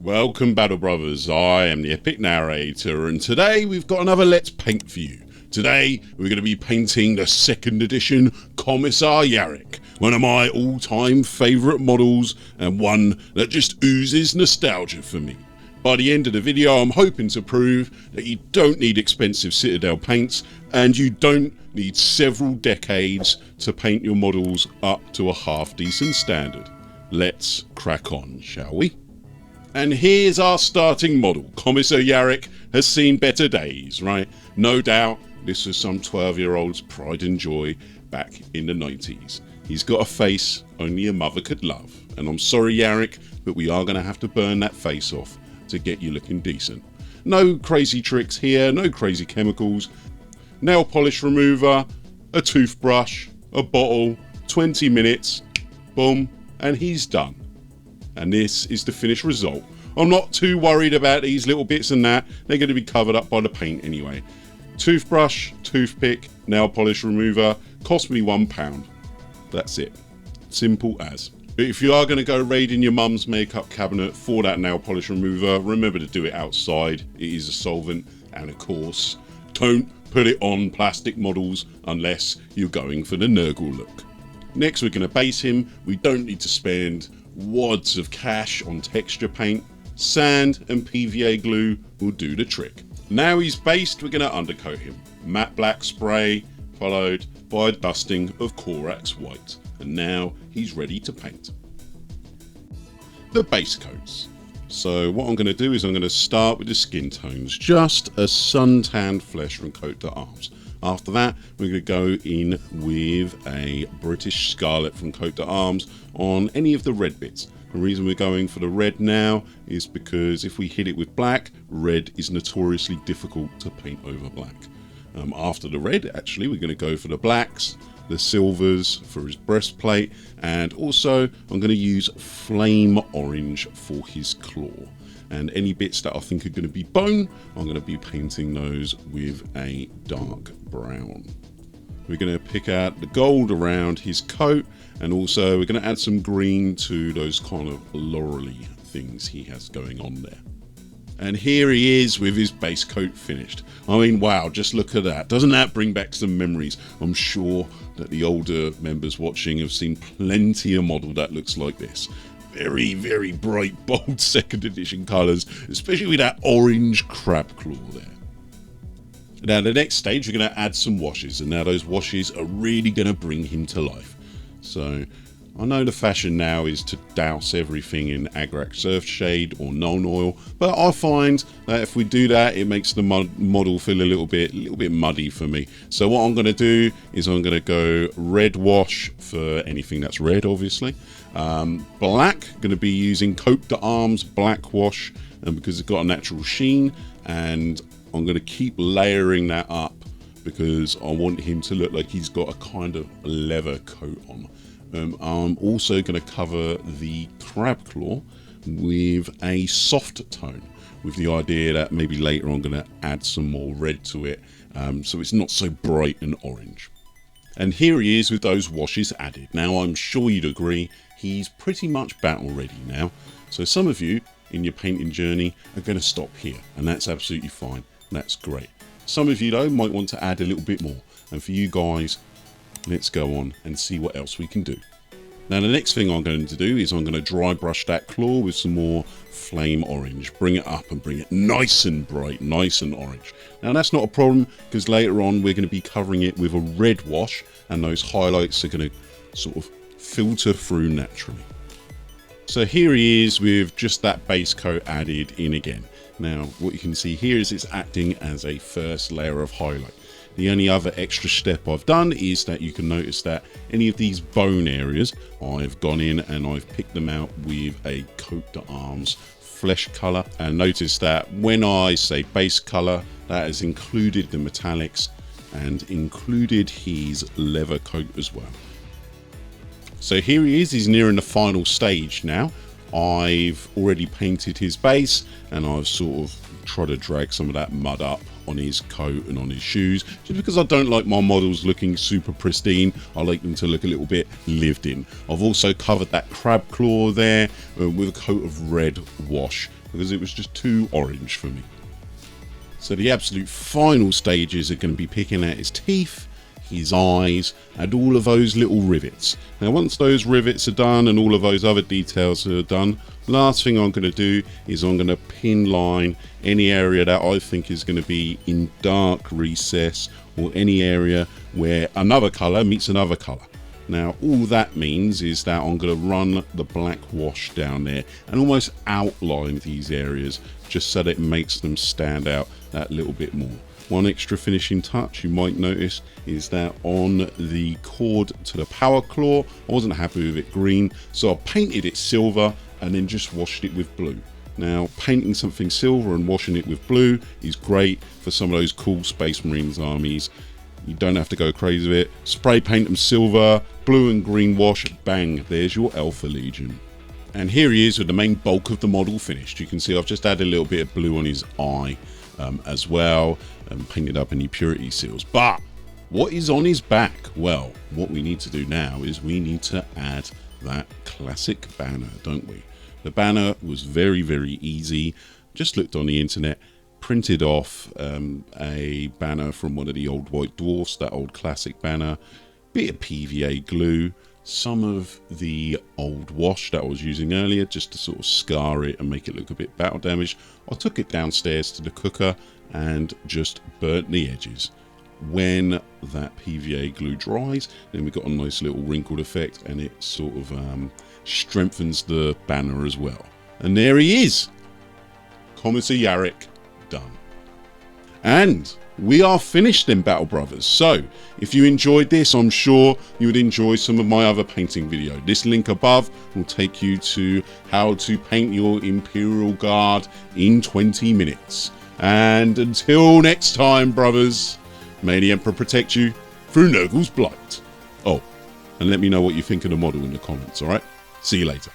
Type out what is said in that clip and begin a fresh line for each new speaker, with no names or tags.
Welcome Battle Brothers, I am the Epic Narrator and today we've got another Let's Paint for you. Today we're going to be painting the 2nd edition Commissar Yarrick, one of my all-time favourite models and one that just oozes nostalgia for me. By the end of the video I'm hoping to prove that you don't need expensive Citadel paints and you don't need several decades to paint your models up to a half-decent standard. Let's crack on, shall we? And here's our starting model. Commissar Yarrick has seen better days, right? No doubt this was some 12-year-old's pride and joy back in the 90s. He's got a face only a mother could love. And I'm sorry, Yarrick, but we are going to have to burn that face off to get you looking decent. No crazy tricks here, no crazy chemicals. Nail polish remover, a toothbrush, a bottle, 20 minutes, boom, and he's done. And this is the finished result. I'm not too worried about these little bits and that. They're going to be covered up by the paint anyway. Toothbrush, toothpick, nail polish remover, cost me £1. That's it. Simple as. But if you are going to go raiding your mum's makeup cabinet for that nail polish remover, remember to do it outside. It is a solvent, and of course, don't put it on plastic models unless you're going for the Nurgle look. Next we're going to base him. We don't need to spend wads of cash on texture paint. Sand and PVA glue will do the trick. Now he's based, we're going to undercoat him. Matte black spray followed by a dusting of Corax white. And now he's ready to paint. The base coats. So what I'm going to do is I'm going to start with the skin tones. Just a suntanned flesh from coat to arms. After that, we're going to go in with a British Scarlet from coat to arms on any of the red bits. The reason we're going for the red now is because if we hit it with black, red is notoriously difficult to paint over black. After the red, actually, we're going to go for the blacks, the silvers for his breastplate, and also I'm going to use flame orange for his claw. And any bits that I think are going to be bone, I'm going to be painting those with a dark brown. We're going to pick out the gold around his coat, and also we're going to add some green to those kind of laurel-y things he has going on there. And here he is with his base coat finished. I mean, wow, just look at that. Doesn't that bring back some memories? I'm sure that the older members watching have seen plenty of model that looks like this. Very, very bright, bold 2nd edition colours, especially with that orange crab claw there. Now, the next stage, we're going to add some washes, and now those washes are really going to bring him to life. So, I know the fashion now is to douse everything in Agrak Surf Shade or Nuln Oil, but I find that if we do that, it makes the model feel a little bit muddy for me. So what I'm going to do is I'm going to go red wash for anything that's red, obviously. Black, going to be using coat to arms black wash, and because it's got a natural sheen, and I'm going to keep layering that up because I want him to look like he's got a kind of leather coat on. I'm also going to cover the crab claw with a soft tone, with the idea that maybe later I'm going to add some more red to it, so it's not so bright and orange. And here he is with those washes added. Now I'm sure you'd agree he's pretty much battle ready now. So some of you in your painting journey are going to stop here, and that's absolutely fine. That's great. Some of you though might want to add a little bit more, and for you guys, let's go on and see what else we can do. Now the next thing I'm going to do is I'm going to dry brush that claw with some more flame orange. Bring it up and bring it nice and bright, nice and orange. Now that's not a problem because later on we're going to be covering it with a red wash, and those highlights are going to sort of filter through naturally. So here he is with just that base coat added in again. Now what you can see here is it's acting as a first layer of highlight. The only other extra step I've done is that you can notice that any of these bone areas, I've gone in and I've picked them out with a coat to arms flesh color. And notice that when I say base color, that has included the metallics and included his leather coat as well. So here he is, he's nearing the final stage now. I've already painted his base and I've sort of tried to drag some of that mud up on his coat and on his shoes, just because I don't like my models looking super pristine. I like them to look a little bit lived in. I've also covered that crab claw there with a coat of red wash because it was just too orange for me. So the absolute final stages are going to be picking out his teeth, his eyes, and all of those little rivets. Now once those rivets are done and all of those other details are done, last thing I'm going to do is I'm going to pin line any area that I think is going to be in dark recess, or any area where another colour meets another colour. Now all that means is that I'm going to run the black wash down there and almost outline these areas just so that it makes them stand out that little bit more. One extra finishing touch you might notice is that on the cord to the power claw, I wasn't happy with it green, so I painted it silver and then just washed it with blue. Now painting something silver and washing it with blue is great for some of those cool Space Marines armies. You don't have to go crazy with it. Spray paint them silver, blue and green wash, bang, there's your Alpha Legion. And here he is with the main bulk of the model finished. You can see I've just added a little bit of blue on his eye as well, and painted up any purity seals. But what is on his back? Well, what we need to do now is we need to add that classic banner, don't we? The banner was very, very easy. Just looked on the internet, printed off a banner from one of the old White Dwarfs, that old classic banner, bit of PVA glue, some of the old wash that I was using earlier just to sort of scar it and make it look a bit battle damaged. I took it downstairs to the cooker and just burnt the edges. When that PVA glue dries, then we've got a nice little wrinkled effect, and it sort of strengthens the banner as well. And there he is, Commissar Yarrick, done. And we are finished then, Battle Brothers. So if you enjoyed this, I'm sure you would enjoy some of my other painting video. This link above will take you to how to paint your Imperial Guard in 20 minutes. And until next time, brothers, may the Emperor protect you through Nurgle's blight. Oh, and let me know what you think of the model in the comments, alright? See you later.